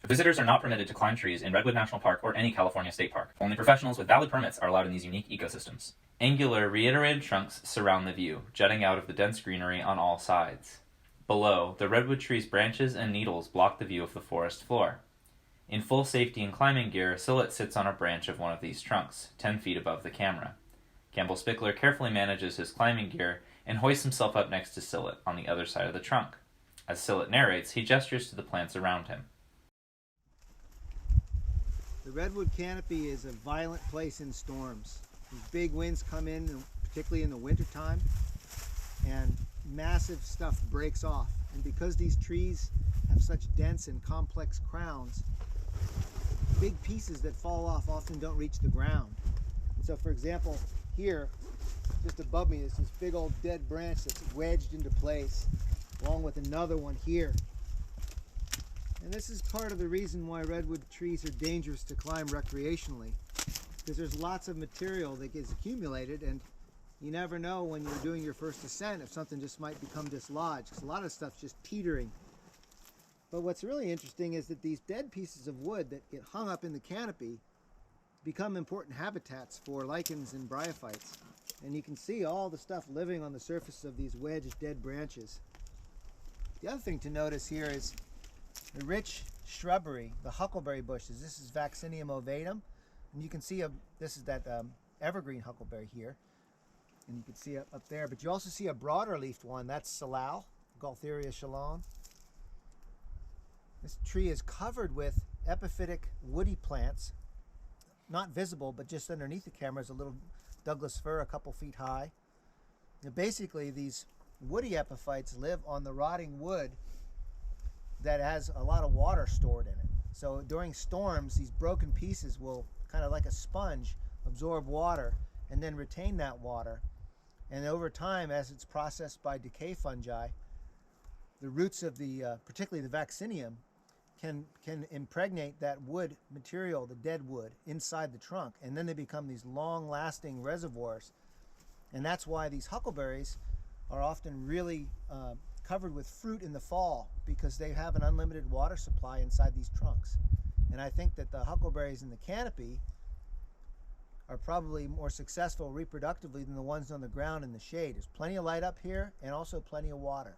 Visitors are not permitted to climb trees in Redwood National Park or any California state park. Only professionals with valid permits are allowed in these unique ecosystems. Angular, reiterated trunks surround the view, jutting out of the dense greenery on all sides. Below, the redwood tree's branches and needles block the view of the forest floor. In full safety and climbing gear, Sillett sits on a branch of one of these trunks, 10 feet above the camera. Campbell-Spickler carefully manages his climbing gear and hoists himself up next to Sillett on the other side of the trunk. As Sillett narrates, he gestures to the plants around him. The redwood canopy is a violent place in storms. These big winds come in, particularly in the wintertime, and massive stuff breaks off. And because these trees have such dense and complex crowns, big pieces that fall off often don't reach the ground. And so, for example, here, just above me, is this big old dead branch that's wedged into place, along with another one here. And this is part of the reason why redwood trees are dangerous to climb recreationally, because there's lots of material that gets accumulated, and you never know when you're doing your first ascent if something just might become dislodged, because a lot of stuff's just teetering. But what's really interesting is that these dead pieces of wood that get hung up in the canopy become important habitats for lichens and bryophytes. And you can see all the stuff living on the surface of these wedged dead branches. The other thing to notice here is the rich shrubbery, the huckleberry bushes. This is Vaccinium ovatum, and you can see this is that evergreen huckleberry here, and you can see up there. But you also see a broader leafed one. That's Salal, Gaultheria chalon. This tree is covered with epiphytic woody plants, not visible, but just underneath the camera is a little Douglas fir, a couple feet high. Now, basically, these woody epiphytes live on the rotting wood that has a lot of water stored in it. So during storms, these broken pieces will, kind of like a sponge, absorb water and then retain that water. And over time, as it's processed by decay fungi, the roots of the, particularly the vaccinium, can impregnate that wood material, the dead wood, inside the trunk. And then they become these long-lasting reservoirs. And that's why these huckleberries are often really covered with fruit in the fall, because they have an unlimited water supply inside these trunks. And I think that the huckleberries in the canopy are probably more successful reproductively than the ones on the ground in the shade. There's plenty of light up here and also plenty of water.